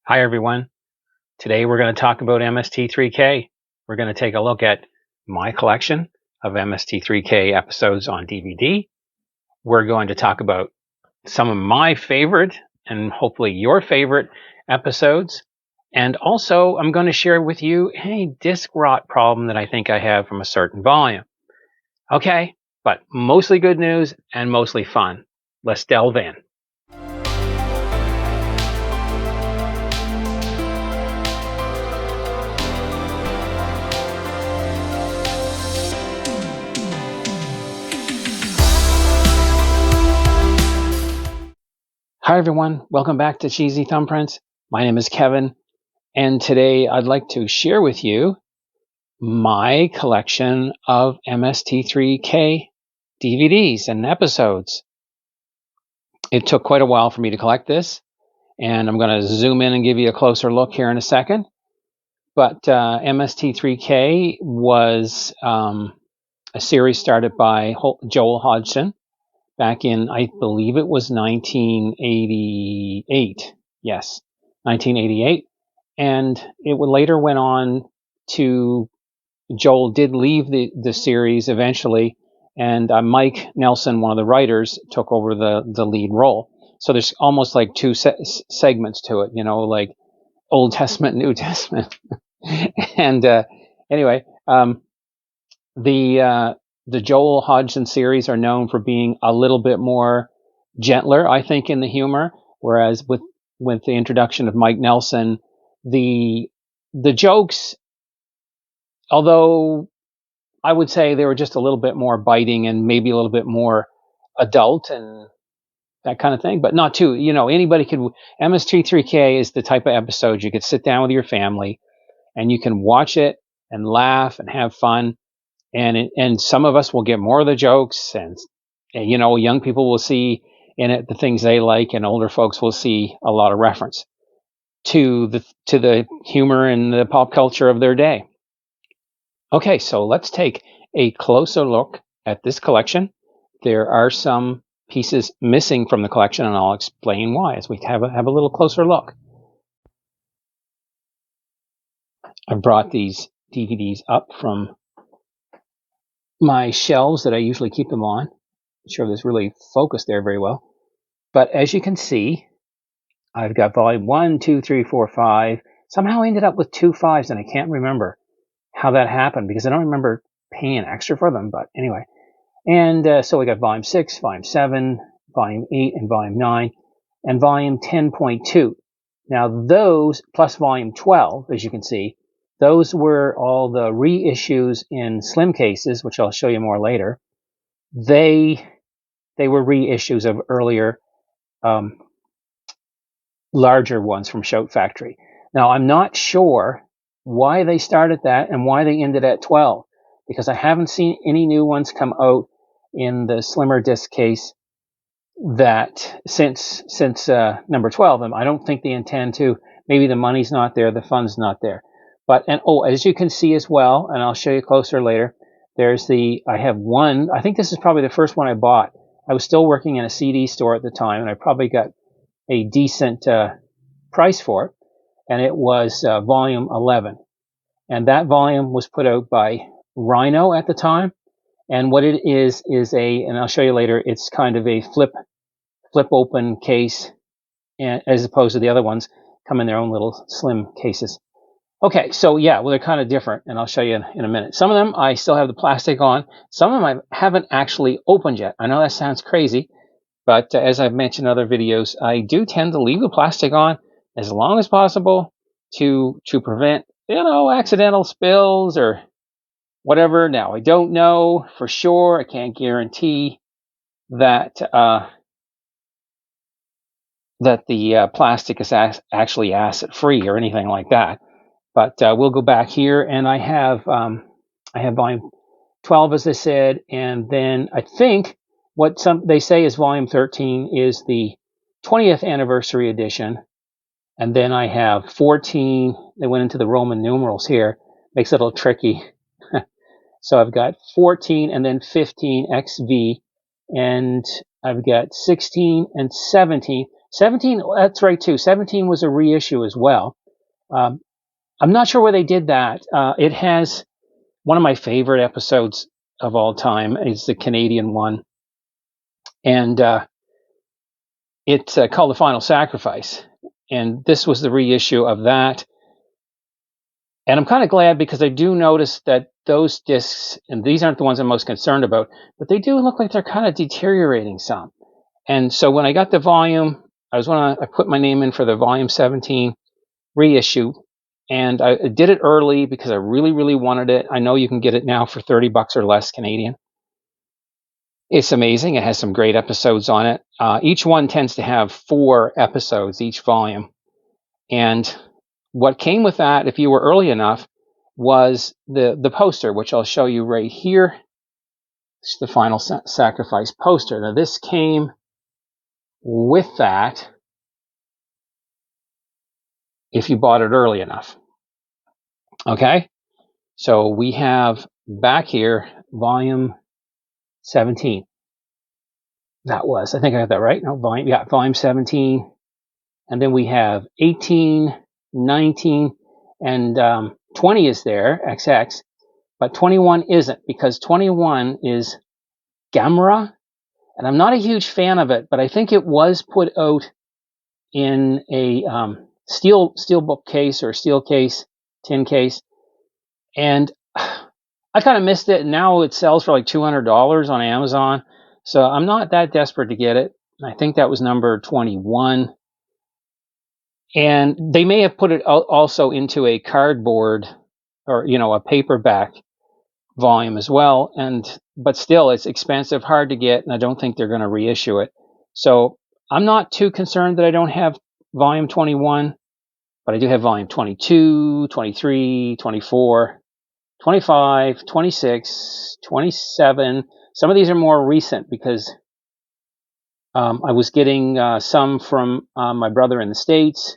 Hi everyone. Today we're going to talk about MST3K. We're going to take a look at my collection of MST3K episodes on DVD. We're going to talk about some of my favorite and hopefully your favorite episodes. And also I'm going to share with you a disc rot problem that I think I have from a certain volume. Okay, but mostly good news and mostly fun. Let's delve in. Hi everyone, welcome back to Cheesy Thumbprints. My name is Kevin, and today I'd like to share with you my collection of MST3K DVDs and episodes. It took quite a while for me to collect this, and I'm going to zoom in and give you a closer look here in a second. But MST3K was a series started by Joel Hodgson back in, I believe it was 1988. Yes, 1988. And it later went on to, Joel did leave the series eventually, and Mike Nelson, one of the writers, took over the lead role. So there's almost like two segments to it, like Old Testament, New Testament. And anyway, the Joel Hodgson series are known for being a little bit more gentler, I think, in the humor, whereas with the introduction of Mike Nelson, the jokes, although I would say they were just a little bit more biting and maybe a little bit more adult and that kind of thing, but not too, anybody could. MS3K is the type of episode you could sit down with your family and you can watch it and laugh and have fun. And some of us will get more of the jokes, and young people will see in it the things they like, and older folks will see a lot of reference to the humor and the pop culture of their day. Okay, so let's take a closer look at this collection. There are some pieces missing from the collection, and I'll explain why as we have a little closer look. I brought these DVDs up from my shelves that I usually keep them on. I'm sure this really focused there very well. But as you can see, I've got volume 1, 2, 3, 4, 5. Somehow I ended up with 2 5s, and I can't remember how that happened because I don't remember paying extra for them. But anyway, and so we got volume 6, volume 7, volume 8, and volume 9, and volume 10.2. Now those, plus volume 12, as you can see, those were all the reissues in slim cases, which I'll show you more later. They were reissues of earlier, larger ones from Shout Factory. Now, I'm not sure why they started that and why they ended at 12, because I haven't seen any new ones come out in the slimmer disc case that since number 12. And I don't think they intend to. Maybe the money's not there, the fund's not there. But, as you can see as well, and I'll show you closer later, there's I have one, I think this is probably the first one I bought. I was still working in a CD store at the time, and I probably got a decent price for it, and it was volume 11. And that volume was put out by Rhino at the time, and what it is and I'll show you later, it's kind of a flip open case, and as opposed to the other ones come in their own little slim cases. Okay, so yeah, well, they're kind of different, and I'll show you in a minute. Some of them I still have the plastic on. Some of them I haven't actually opened yet. I know that sounds crazy, but as I've mentioned in other videos, I do tend to leave the plastic on as long as possible to prevent, accidental spills or whatever. Now, I don't know for sure. I can't guarantee that the plastic is actually acid-free or anything like that. But we'll go back here, and I have volume 12, as I said, and then I think what they say is volume 13 is the 20th anniversary edition, and then I have 14. They went into the Roman numerals here, makes it a little tricky. So I've got 14 and then 15 XV, and I've got 16 and 17. 17, that's right too. 17 was a reissue as well. I'm not sure where they did that. It has one of my favorite episodes of all time is the Canadian one. And it's called The Final Sacrifice. And this was the reissue of that. And I'm kind of glad because I do notice that those discs, and these aren't the ones I'm most concerned about, but they do look like they're kind of deteriorating some. And so when I got the volume, I put my name in for the volume 17 reissue, and I did it early because I really, really wanted it. I know you can get it now for $30 or less Canadian. It's amazing. It has some great episodes on it. Each one tends to have 4 episodes, each volume. And what came with that, if you were early enough, was the poster, which I'll show you right here. It's the Final Sacrifice poster. Now, this came with that if you bought it early enough. Okay? So we have back here, volume 17. I think I got that right. No, volume 17. And then we have 18, 19, and 20 is there, XX, but 21 isn't because 21 is Gamera, and I'm not a huge fan of it, but I think it was put out in a steel book case or steel case, tin case, and I kind of missed it. And now it sells for like $200 on Amazon, so I'm not that desperate to get it. I think that was number 21. And they may have put it also into a cardboard or, a paperback volume as well. But still, it's expensive, hard to get, and I don't think they're going to reissue it. So I'm not too concerned that I don't have volume 21, but I do have volume 22, 23, 24, 25, 26, 27. Some of these are more recent because I was getting some from my brother in the States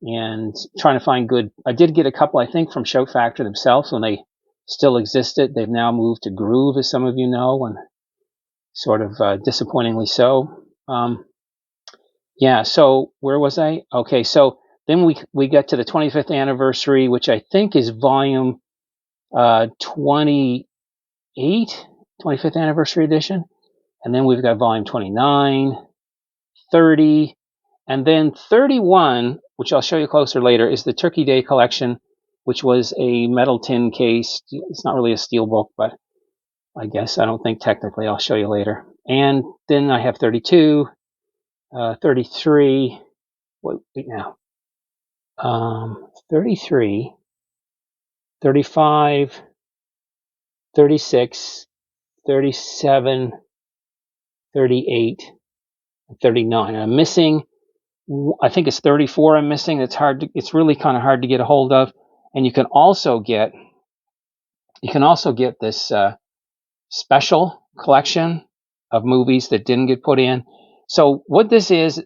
and trying to find good. I did get a couple, I think, from Shout Factory themselves when they still existed. They've now moved to Groove, as some of you know, and sort of disappointingly so. So where was I? Okay, so then we got to the 25th anniversary, which I think is volume 28, 25th anniversary edition. And then we've got volume 29, 30, and then 31, which I'll show you closer later, is the Turkey Day collection, which was a metal tin case. It's not really a steel book, but I don't think technically. I'll show you later. And then I have 32, 33, wait now, 33, 35, 36, 37, 38, 39. And I'm missing, I think it's 34 I'm missing. It's really kind of hard to get a hold of. And you can also get this special collection of movies that didn't get put in. So what this is,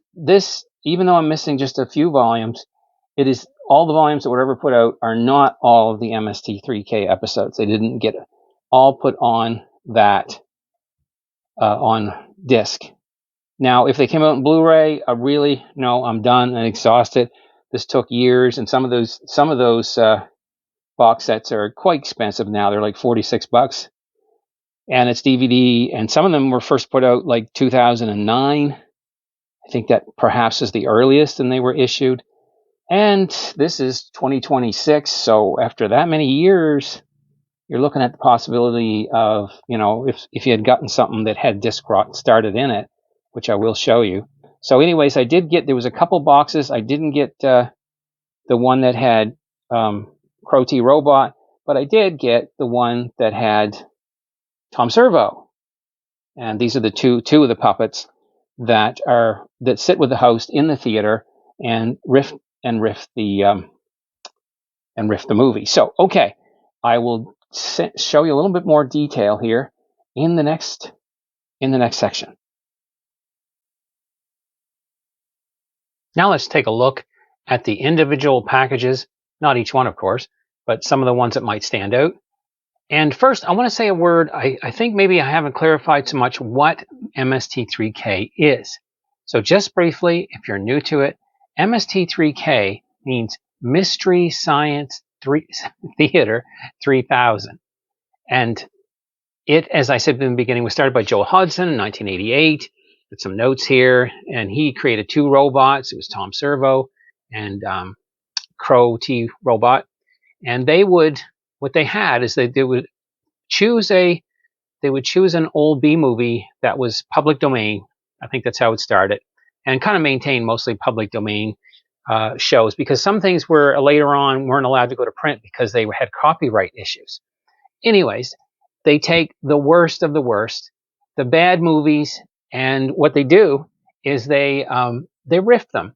even though I'm missing just a few volumes, it is all the volumes that were ever put out are not all of the MST3K episodes. They didn't get all put on that on disc. Now, if they came out in Blu-ray, I'm done and exhausted. This took years, and some of those box sets are quite expensive now. They're like $46, and it's DVD. And some of them were first put out like 2009. I think that perhaps is the earliest, and they were issued. And this is 2026, so after that many years, you're looking at the possibility of, if you had gotten something that had disc rot started in it, which I will show you. So anyways, there was a couple boxes. I didn't get the one that had Crow T Robot, but I did get the one that had Tom Servo. And these are the two of the puppets that sit with the host in the theater and riff the movie. So, okay, I will show you a little bit more detail here in the next section. Now let's take a look at the individual packages, not each one, of course, but some of the ones that might stand out. And first, I want to say a word. I think maybe I haven't clarified so much what MST3K is. So just briefly, if you're new to it, MST3K means Mystery Science Theater 3000. And it, as I said in the beginning, was started by Joel Hodgson in 1988. With some notes here, and he created two robots. It was Tom Servo and Crow T Robot. And they would, what they had is they would choose an old B movie that was public domain. I think that's how it started, and kind of maintain mostly public domain shows, because some things were later on weren't allowed to go to print because they had copyright issues. Anyways, they take the worst of the worst, the bad movies, and what they do is they riff them.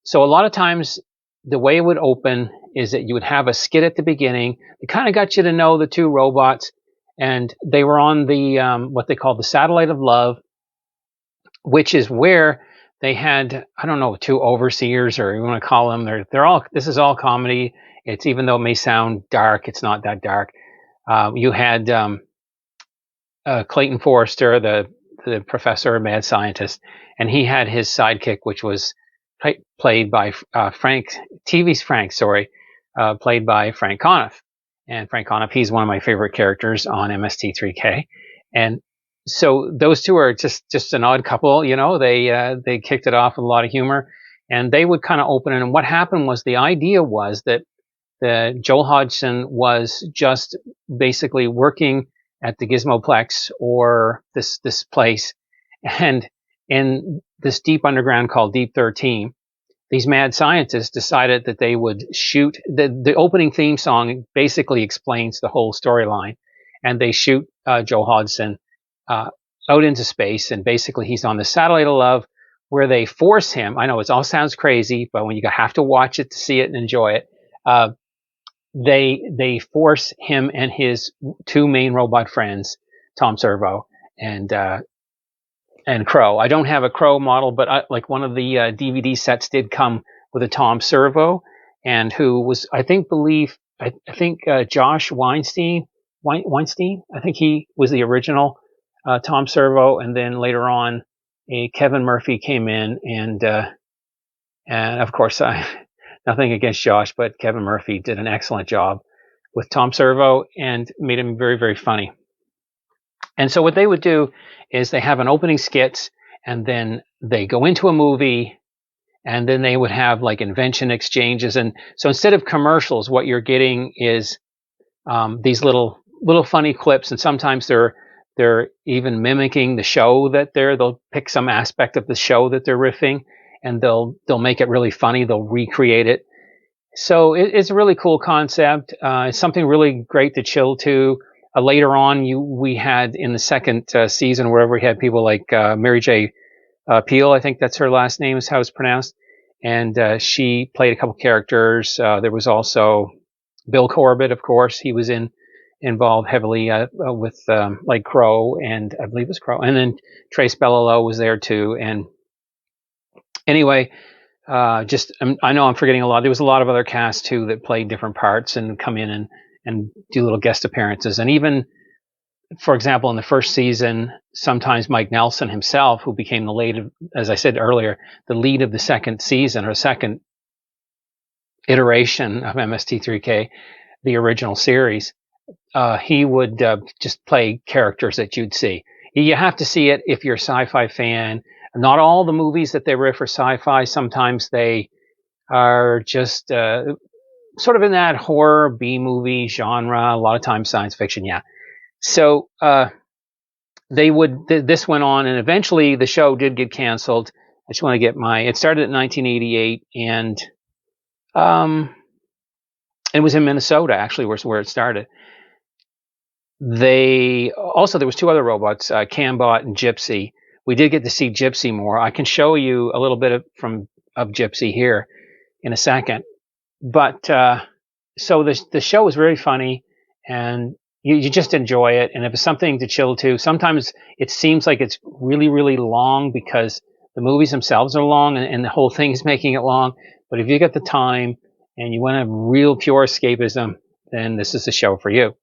So a lot of times the way it would open is that you would have a skit at the beginning. It kind of got you to know the two robots, and they were on the what they call the satellite of love, which is where they had, I don't know, two overseers, or you want to call them. They're all, this is all comedy. It's, even though it may sound dark, it's not that dark. You had Clayton Forrester, the professor, mad scientist, and he had his sidekick, which was played by TV's Frank, played by Frank Conniff. And Frank Conniff, he's one of my favorite characters on MST3K. And so those two are just an odd couple, you know. They kicked it off with a lot of humor, and they would kind of open it. And what happened was, the idea was that Joel Hodgson was just basically working at the Gizmoplex, or this place, and in this deep underground called Deep 13, these mad scientists decided that they would shoot the opening theme song. Basically explains the whole storyline, and they shoot Joel Hodgson out into space, and basically he's on the satellite of love, where they force him. I know it all sounds crazy, but when you have to watch it to see it and enjoy it, they force him and his two main robot friends, Tom Servo and Crow. I don't have a Crow model, but like one of the DVD sets did come with a Tom Servo, and who was, I think Josh Weinstein. I think he was the original Tom Servo, and then later on, Kevin Murphy came in, and of course, nothing against Josh, but Kevin Murphy did an excellent job with Tom Servo and made him very, very funny. And so what they would do is they have an opening skit, and then they go into a movie, and then they would have like invention exchanges. And so instead of commercials, what you're getting is these little funny clips, and sometimes they're even mimicking the show that they'll pick some aspect of the show that they're riffing, and they'll make it really funny. They'll recreate it. So it's a really cool concept. It's something really great to chill to. Later on, we had in the second season, where we had people like Mary J. Peel, I think that's her last name, is how it's pronounced, and she played a couple characters. There was also Bill Corbett, of course. He was involved heavily with like Crow, and I believe it was Crow, and then Trace Bellalo was there too. And anyway, I know I'm forgetting a lot. There was a lot of other cast too that played different parts and come in and do little guest appearances. And even, for example, in the first season, sometimes Mike Nelson himself, who became the lead of, as I said earlier, the lead of the second season, or second iteration of MST3K, the original series, he would just play characters that you'd see. You have to see it if you're a sci-fi fan. Not all the movies that they riff are sci-fi. Sometimes they are just sort of in that horror B-movie genre. A lot of times science fiction, yeah. So this went on, and eventually the show did get canceled. I just want to get it started in 1988, and it was in Minnesota, actually, where it started. There was two other robots, Cambot and Gypsy. We did get to see Gypsy more. I can show you a little bit of Gypsy here in a second. But so the show was very funny, and you just enjoy it. And if it's something to chill to, sometimes it seems like it's really, really long because the movies themselves are long, and the whole thing is making it long. But if you get the time and you want to have real pure escapism, then this is the show for you.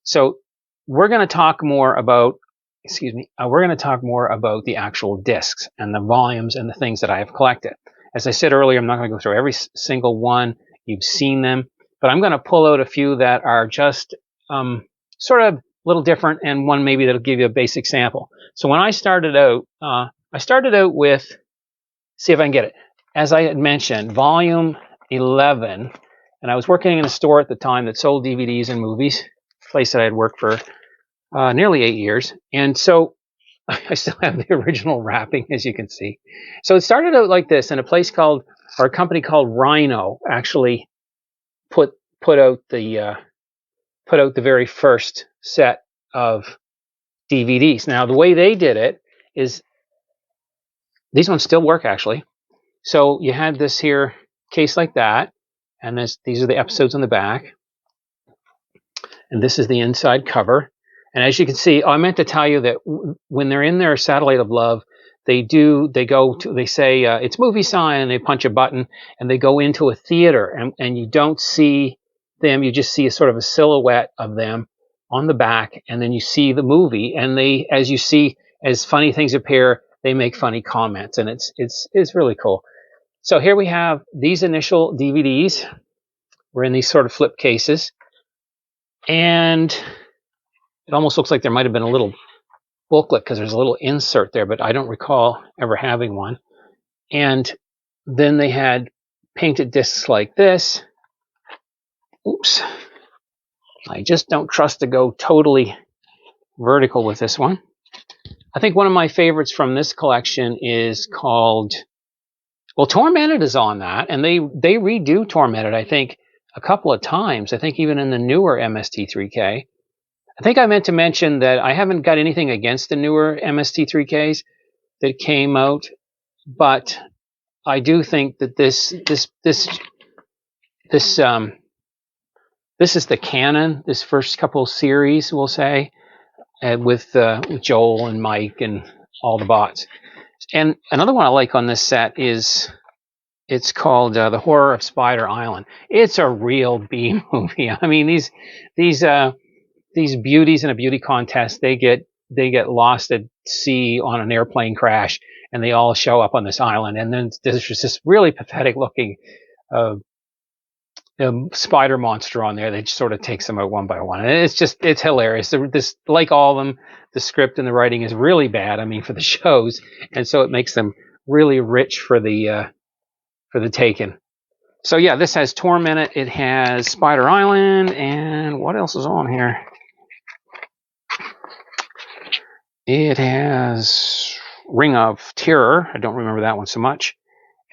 So we're going to talk more about excuse me, we're going to talk more about the actual discs and the volumes and the things that I have collected. As I said earlier, I'm not going to go through every single one. You've seen them, but I'm going to pull out a few that are just sort of a little different, and one maybe that'll give you a basic sample. So when I started out with, see if I can get it. As I had mentioned, volume 11, and I was working in a store at the time that sold DVDs and movies, a place that I had worked for nearly 8 years. And so I still have the original wrapping, as you can see. So it started out like this, and a company called Rhino actually put out the very first set of DVDs. Now, the way they did it is, these ones still work actually. So you had this here case like that, and these are the episodes on the back, and this is the inside cover. And as you can see, I meant to tell you that when they're in their Satellite of Love, they say it's movie sign, and they punch a button, and they go into a theater, and you don't see them, you just see a sort of a silhouette of them on the back, and then you see the movie, and they, as you see, as funny things appear, they make funny comments, and it's really cool. So here we have these initial DVDs. We're in these sort of flip cases, and it almost looks like there might have been a little booklet because there's a little insert there, but I don't recall ever having one. And then they had painted discs like this. Oops. I just don't trust to go totally vertical with this one. I think one of my favorites from this collection is called, well, Tormented is on that, and they redo Tormented, I think, a couple of times. I think even in the newer MST3K. I think I meant to mention that I haven't got anything against the newer MST3Ks that came out, but I do think that this is the canon. This first couple series, we'll say, with Joel and Mike and all the bots. And another one I like on this set is, it's called The Horror of Spider Island. It's a real B movie. I mean, these beauties in a beauty contest, they get lost at sea on an airplane crash, and they all show up on this island. And then there's just this really pathetic looking spider monster on there that just sort of takes them out one by one. And it's hilarious. This, like all of them, the script and the writing is really bad, I mean, for the shows. And so it makes them really rich for the taken. So yeah, this has Tormented, it has Spider Island, and what else is on here? It has Ring of Terror. I don't remember that one so much.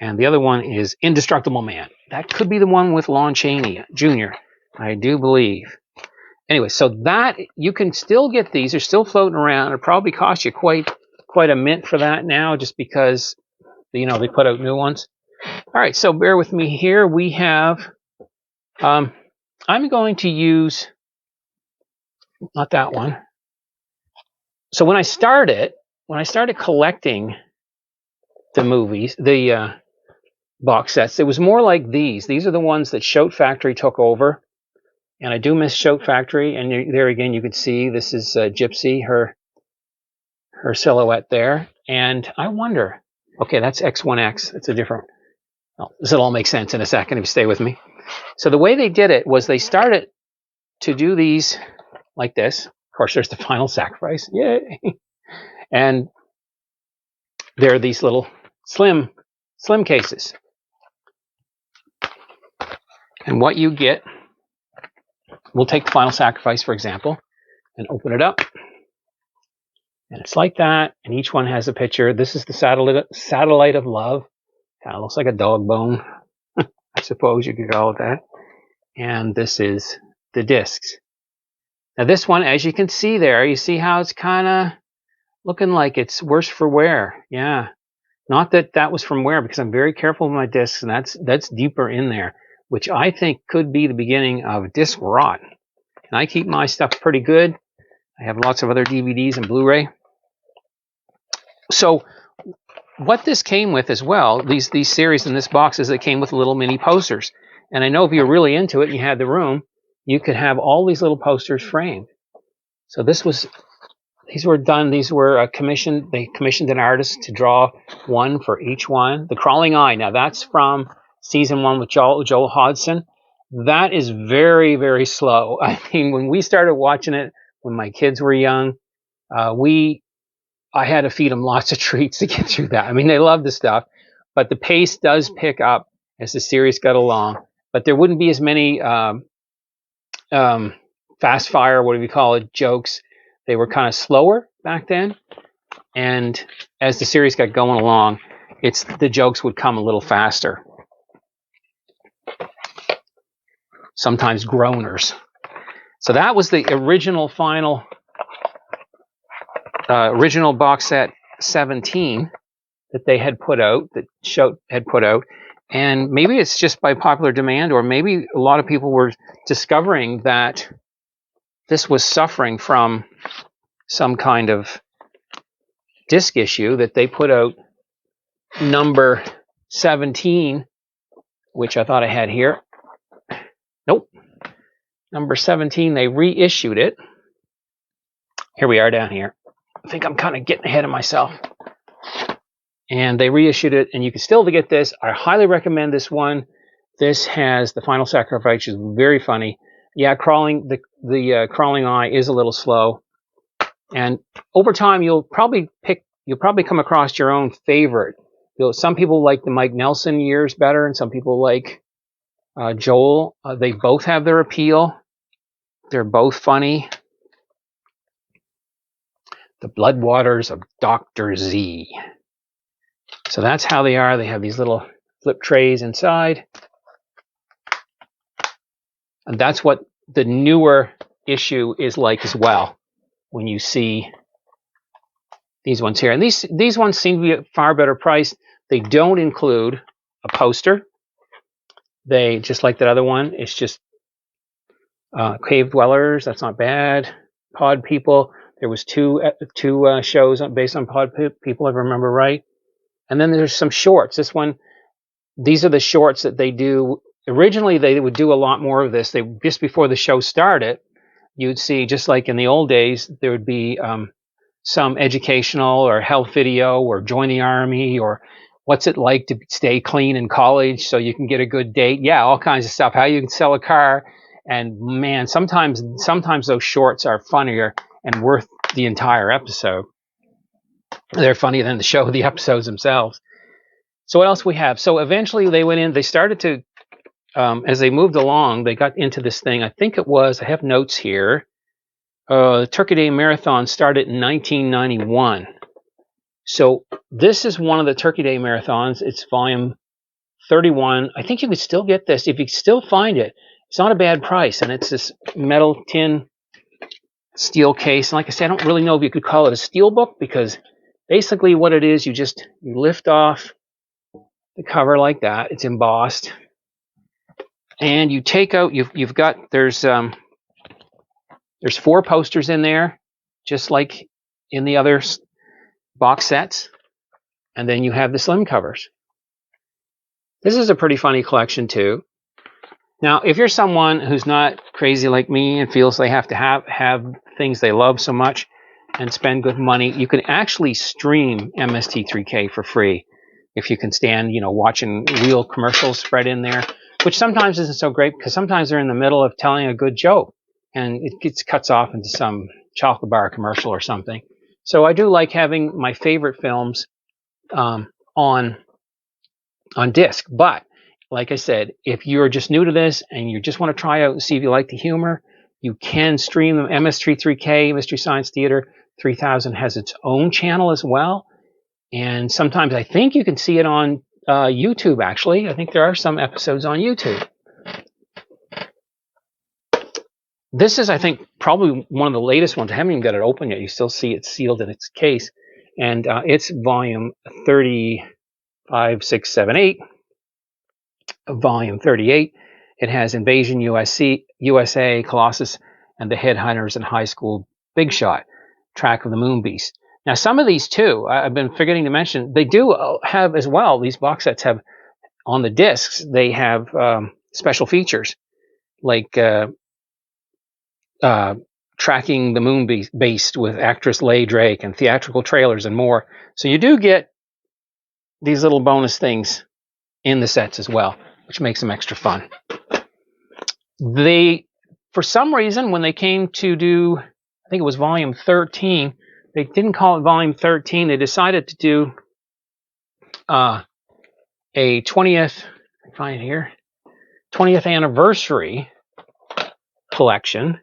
And the other one is Indestructible Man. That could be the one with Lon Chaney Jr., I do believe. Anyway, so that, you can still get these. They're still floating around. It'll probably cost you quite a mint for that now, just because, they put out new ones. All right, so bear with me here. We have, I'm going to use, not that one. So when I started collecting the movies, the box sets, it was more like these. These are the ones that Shout Factory took over. And I do miss Shout Factory. And there again, you can see this is Gypsy, her silhouette there. And I wonder, okay, that's X1X. It's a different, well, this will all make sense in a second if you stay with me. So the way they did it was they started to do these like this. Of course, there's the Final Sacrifice. Yay! And there are these little slim cases. And what you get, we'll take the Final Sacrifice, for example, and open it up. And it's like that. And each one has a picture. This is the Satellite of Love. Kind of looks like a dog bone, I suppose you could call it that. And this is the discs. Now this one, as you can see there, you see how it's kind of looking like it's worse for wear. Yeah. Not that was from wear, because I'm very careful with my discs, and that's deeper in there, which I think could be the beginning of disc rot. And I keep my stuff pretty good. I have lots of other DVDs and Blu-ray. So what this came with as well, these series in this box, is it came with little mini posters. And I know if you're really into it and you had the room, you could have all these little posters framed. So this was These were done. These were commissioned. They commissioned an artist to draw one for each one. The Crawling Eye. Now that's from season 1 with Joel Hodgson. That is very, very slow. I mean, when we started watching it, when my kids were young, I had to feed them lots of treats to get through that. I mean, they love the stuff, but the pace does pick up as the series got along. But there wouldn't be as many fast fire, what do we call it, jokes. They were kind of slower back then. And as the series got going along, the jokes would come a little faster. Sometimes groaners. So that was the original box set 17 that they had put out, that Shout had put out. And maybe it's just by popular demand, or maybe a lot of people were discovering that this was suffering from some kind of disc issue, that they put out number 17, which I thought I had here. Nope. Number 17, they reissued it. Here we are down here. I think I'm kind of getting ahead of myself. And they reissued it, and you can still get this. I highly recommend this one. This has The Final Sacrifice, which is very funny. Yeah, the Crawling Eye is a little slow. And over time, you'll probably come across your own favorite. Some people like the Mike Nelson years better, and some people like Joel. They both have their appeal. They're both funny. The Blood Waters of Dr. Z. So that's how they are. They have these little flip trays inside. And that's what the newer issue is like as well, when you see these ones here. And these ones seem to be at far better price. They don't include a poster. They, just like that other one, it's just Cave Dwellers. That's not bad. Pod People. There was two shows based on Pod People, if I remember right. And then there's some shorts. These are the shorts that they do. Originally, they would do a lot more of this. Just before the show started, you'd see, just like in the old days, there would be some educational or health video, or join the army, or what's it like to stay clean in college so you can get a good date. Yeah, all kinds of stuff. How you can sell a car. And man, sometimes those shorts are funnier and worth the entire episode. They're funnier than the episodes themselves. So what else we have? So eventually they started to, as they moved along, they got into this thing. I think it was, I have notes here. The Turkey Day Marathon started in 1991. So this is one of the Turkey Day Marathons. It's volume 31. I think you could still get this. If you still find it, it's not a bad price. And it's this metal tin steel case. And like I said, I don't really know if you could call it a steel book, because basically what it is, you lift off the cover like that. It's embossed. And you take out, there's 4 posters in there, just like in the other box sets. And then you have the slim covers. This is a pretty funny collection too. Now, if you're someone who's not crazy like me and feels they have to have things they love so much and spend good money, you can actually stream MST3K for free if you can stand, watching real commercials spread in there, which sometimes isn't so great, because sometimes they're in the middle of telling a good joke and it cuts off into some chocolate bar commercial or something. So I do like having my favorite films on disc. But like I said, if you're just new to this and you just want to try out and see if you like the humor, you can stream them. MS3K, Mystery Science Theater 3000, has its own channel as well. And sometimes I think you can see it on YouTube, actually. I think there are some episodes on YouTube. This is, I think, probably one of the latest ones. I haven't even got it open yet. You still see it sealed in its case. And it's volume 35, 6, 7, 8. Volume 38. It has Invasion USA, Colossus, and the Headhunters in High School, Big Shot, Track of the Moon Beast. Now, some of these, too, I've been forgetting to mention, they do have as well, these box sets have, on the discs, they have special features, like Tracking the Moon Beast with actress Leigh Drake and theatrical trailers and more. So you do get these little bonus things in the sets as well, which makes them extra fun. They, for some reason, when they came to do, I think it was volume 13, they didn't call it volume 13. They decided to do a 20th, find here, 20th anniversary collection,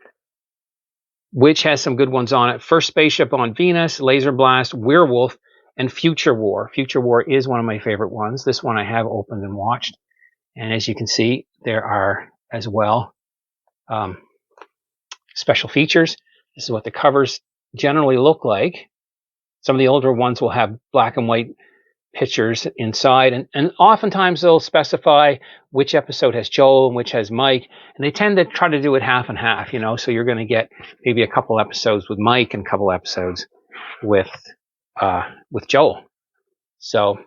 which has some good ones on it. First Spaceship on Venus, Laser Blast, Werewolf, and Future War. Future War is one of my favorite ones. This one I have opened and watched. And as you can see, there are as well special features. This is what the covers generally look like. Some of the older ones will have black and white pictures inside, and oftentimes they'll specify which episode has Joel and which has Mike, and they tend to try to do it half and half, you know, so you're going to get maybe a couple episodes with Mike and a couple episodes with Joel. So,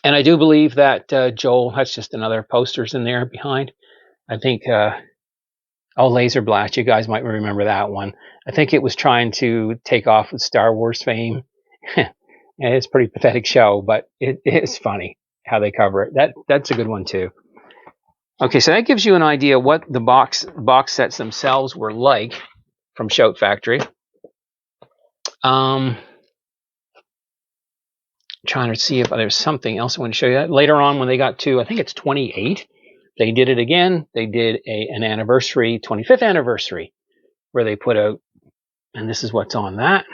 and I do believe that Joel has just another posters in there behind. I think Laser Blast, you guys might remember that one. I think it was trying to take off with Star Wars fame. It's a pretty pathetic show, but it is funny how they cover it. That's a good one too. Okay, so that gives you an idea what the box sets themselves were like from Shout Factory. Trying to see if there's something else I want to show you. Later on, when they got to, I think it's 28, they did it again. They did an anniversary, 25th anniversary, where they put out, and this is what's on that.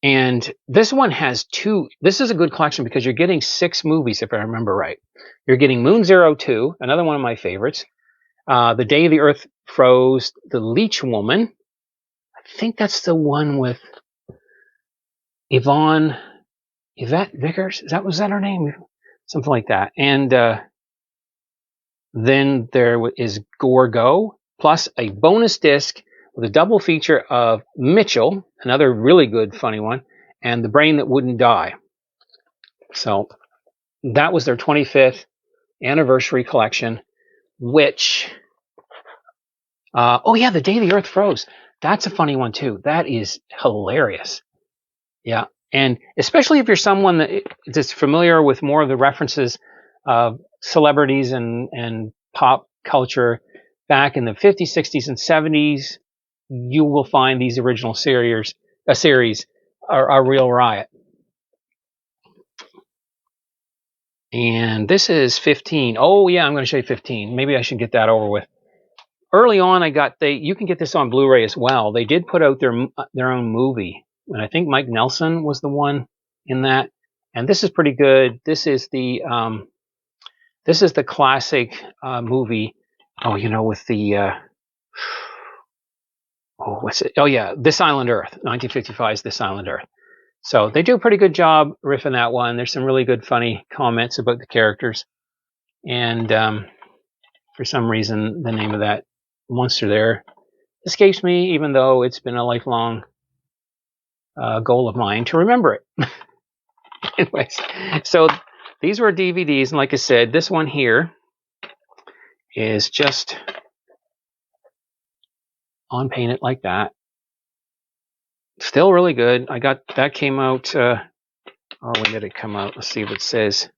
And this one has two. This is a good collection because you're getting 6 movies, if I remember right. You're getting Moon Zero 2, another one of my favorites. The Day the Earth Froze, The Leech Woman. I think that's the one with Yvette Vickers. Was that her name? Something like that. And then there is Gorgo, plus a bonus disc with a double feature of Mitchell, another really good, funny one, and The Brain That Wouldn't Die. So that was their 25th anniversary collection, which, The Day the Earth Froze. That's a funny one, too. That is hilarious. Yeah, and especially if you're someone that's familiar with more of the references of celebrities and pop culture back in the 50s, 60s, and 70s, you will find these original series are a real riot. And this is 15. Oh yeah, I'm going to show you 15. Maybe I should get that over with. Early on, you can get this on Blu-ray as well. They did put out their own movie, and I think Mike Nelson was the one in that. And this is pretty good. This is the classic movie. Oh, with the what's it? Oh yeah, This Island Earth, 1955's This Island Earth. So they do a pretty good job riffing that one. There's some really good, funny comments about the characters, and for some reason, the name of that monster there escapes me, even though it's been a lifelong goal of mine to remember it. Anyways, so these were DVDs, and like I said, this one here is just on painted like that. Still really good. That came out, when did it come out? Let's see if it says.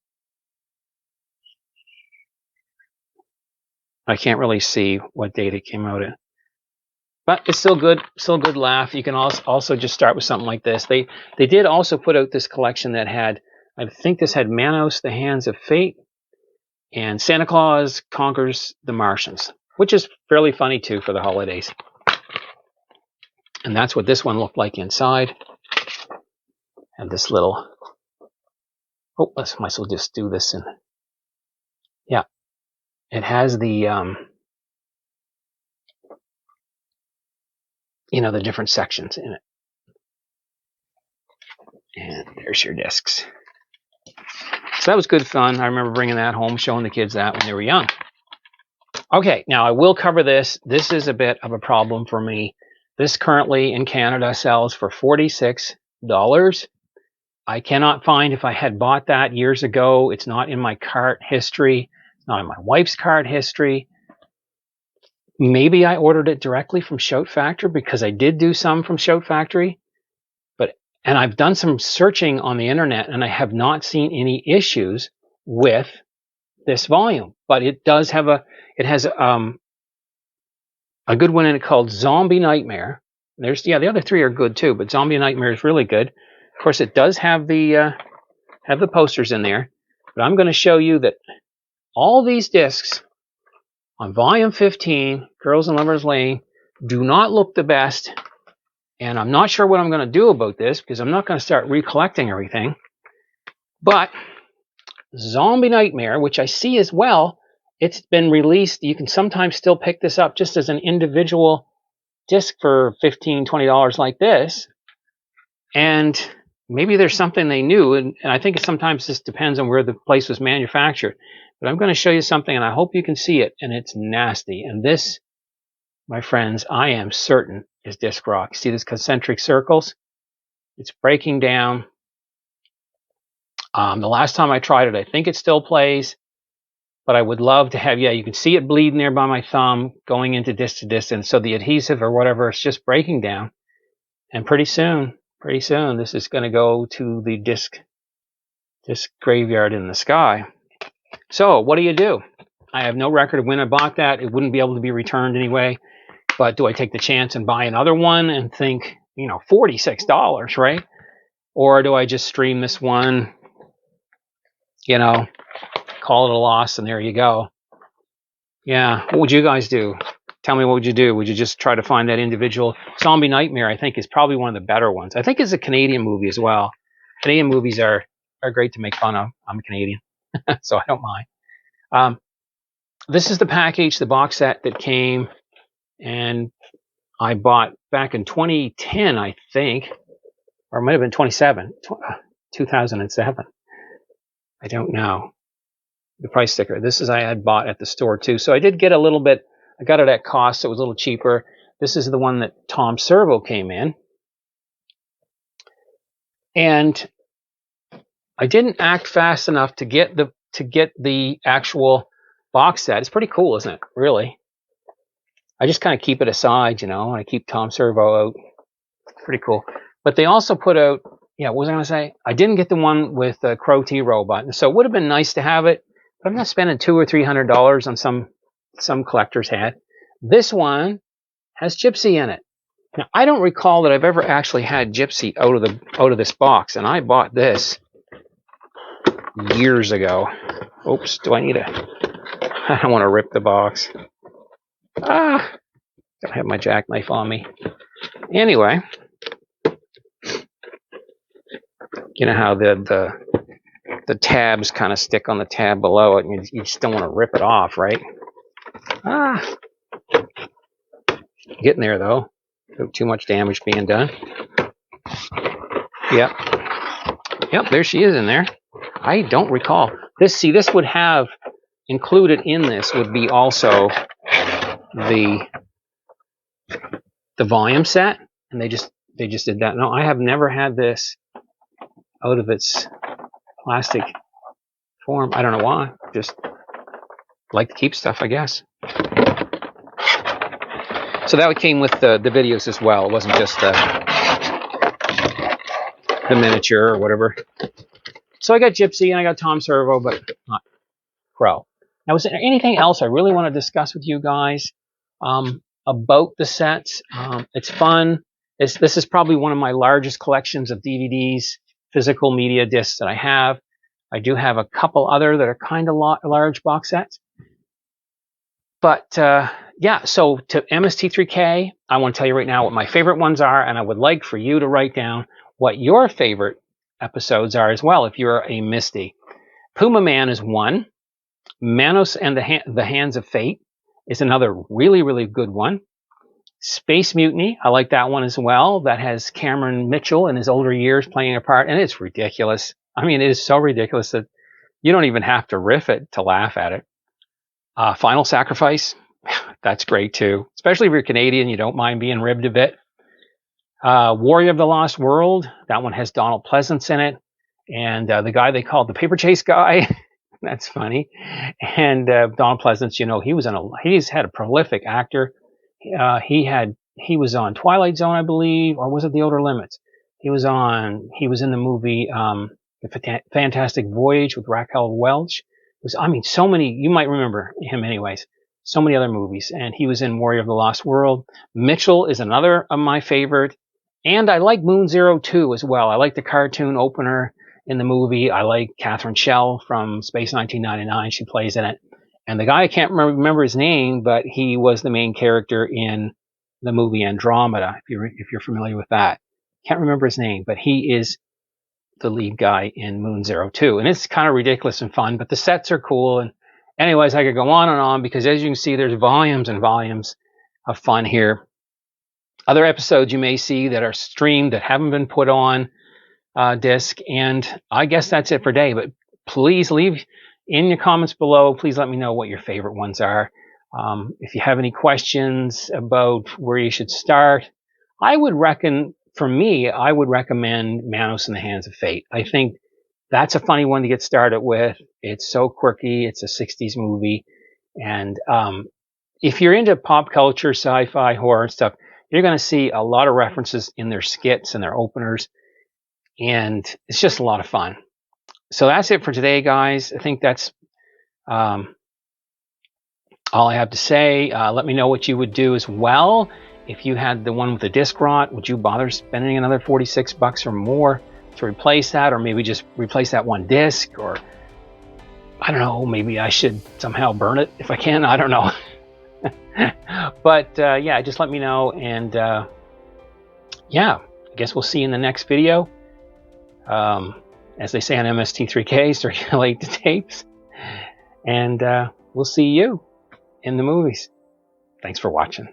I can't really see what date it came out in. But it's still good laugh. You can also just start with something like this. They did also put out this collection that had, I think this had Manos, The Hands of Fate, and Santa Claus Conquers the Martians, which is fairly funny too for the holidays. And that's what this one looked like inside. And this little, might as well just do this. And yeah, it has the, the different sections in it. And there's your discs. So that was good fun. I remember bringing that home, showing the kids that when they were young. Okay, now I will cover this. This is a bit of a problem for me. This currently in Canada sells for $46. I cannot find if I had bought that years ago. It's not in my cart history. It's not in my wife's cart history. Maybe I ordered it directly from Shout Factory, because I did do some from Shout Factory. And I've done some searching on the internet, and I have not seen any issues with this volume. But it does have it has a good one in it called Zombie Nightmare. The other three are good too, but Zombie Nightmare is really good. Of course, it does have the posters in there. But I'm going to show you that all these discs on Volume 15, Girls in Lovers Lane, do not look the best. And I'm not sure what I'm going to do about this, because I'm not going to start recollecting everything. But Zombie Nightmare, which I see as well, it's been released. You can sometimes still pick this up just as an individual disc for $15, $20 like this. And maybe there's something they knew. And I think sometimes this depends on where the place was manufactured. But I'm going to show you something, and I hope you can see it. And it's nasty. And this, my friends, I am certain is disc rock. See these concentric circles? It's breaking down. The last time I tried it, I think it still plays, but I would love to have, you can see it bleeding there by my thumb going into disc to disc, and so the adhesive or whatever is just breaking down. And pretty soon, this is going to go to the disc graveyard in the sky. So what do? I have no record of when I bought that. It wouldn't be able to be returned anyway. But do I take the chance and buy another one and think, $46, right? Or do I just stream this one, call it a loss, and there you go? Yeah, what would you guys do? Tell me, what would you do? Would you just try to find that individual? Zombie Nightmare, I think, is probably one of the better ones. I think it's a Canadian movie as well. Canadian movies are great to make fun of. I'm a Canadian, so I don't mind. This is the package, the box set that came, and I bought back in 2010, I think, or it might have been 2007. I don't know. The price sticker. This is I had bought at the store too. So I did get a little bit. I got it at cost, so it was a little cheaper. This is the one that Tom Servo came in. And I didn't act fast enough to get the actual box set. It's pretty cool, isn't it? Really. I just kind of keep it aside, and I keep Tom Servo out. Pretty cool. But they also put out, what was I going to say? I didn't get the one with the Crow T robot. So it would have been nice to have it, but I'm not spending $200 or $300 on some collector's hat. This one has Gypsy in it. Now, I don't recall that I've ever actually had Gypsy out of this box, and I bought this years ago. Oops, do I need I don't want to rip the box. Don't have my jackknife on me. Anyway, you know how the tabs kind of stick on the tab below it, and you just don't want to rip it off, right? Getting there though. Too much damage being done. Yep, there she is in there. I don't recall this. See, this would have included in this would be also the volume set, and they just did that. No, I have never had this out of its plastic form. I don't know why. Just like to keep stuff, I guess. So that came with the videos as well. It wasn't just the miniature or whatever. So I got Gypsy and I got Tom Servo, but not Crow. Now, is there anything else I really want to discuss with you guys about the sets? It's fun. This is probably one of my largest collections of DVDs, physical media discs that I have. I do have a couple other that are kind of large box sets. But yeah, so to MST3K, I want to tell you right now what my favorite ones are, and I would like for you to write down what your favorite episodes are as well if you're a Misty. Puma Man is one. Manos and the Hands of Fate is another really, really good one. Space Mutiny, I like that one as well. That has Cameron Mitchell in his older years playing a part, and it's ridiculous. I mean, it is so ridiculous that you don't even have to riff it to laugh at it. Final Sacrifice, that's great too. Especially if you're Canadian, you don't mind being ribbed a bit. Warrior of the Lost World, that one has Donald Pleasance in it. And the guy they called the Paper Chase guy, That's funny. And Donald Pleasance, you know, he's had a prolific actor. He was on Twilight Zone, I believe, or was it The Outer Limits? He was in the movie The Fantastic Voyage with Raquel Welch. So many, you might remember him anyways. So many other movies. And he was in Warrior of the Lost World. Mitchell is another of my favorite. And I like Moon Zero 2 as well. I like the cartoon opener in the movie. I like Catherine Schell from Space 1999. She plays in it. And the guy, I can't remember his name, but he was the main character in the movie Andromeda, if you're familiar with that. Can't remember his name, but he is the lead guy in Moon Zero 2. And it's kind of ridiculous and fun, but the sets are cool. And anyways, I could go on and on because as you can see, there's volumes and volumes of fun here. Other episodes you may see that are streamed that haven't been put on disc. And I guess that's it for today. But please leave in the comments below. Please let me know what your favorite ones are. If you have any questions about where you should start, I would recommend Manos in the Hands of Fate. I think that's a funny one to get started with. It's so quirky. It's a 60s movie. And if you're into pop culture, sci-fi, horror stuff, you're going to see a lot of references in their skits and their openers. And it's just a lot of fun. So that's it for today, guys. I think that's all I have to say. Let me know what you would do as well. If you had the one with the disc rot, would you bother spending another $46 or more to replace that? Or maybe just replace that one disc? Or I don't know, maybe I should somehow burn it if I can. I don't know. But yeah, just let me know. And yeah, I guess we'll see you in the next video. As they say on MST3K, circulate the tapes. And we'll see you in the movies. Thanks for watching.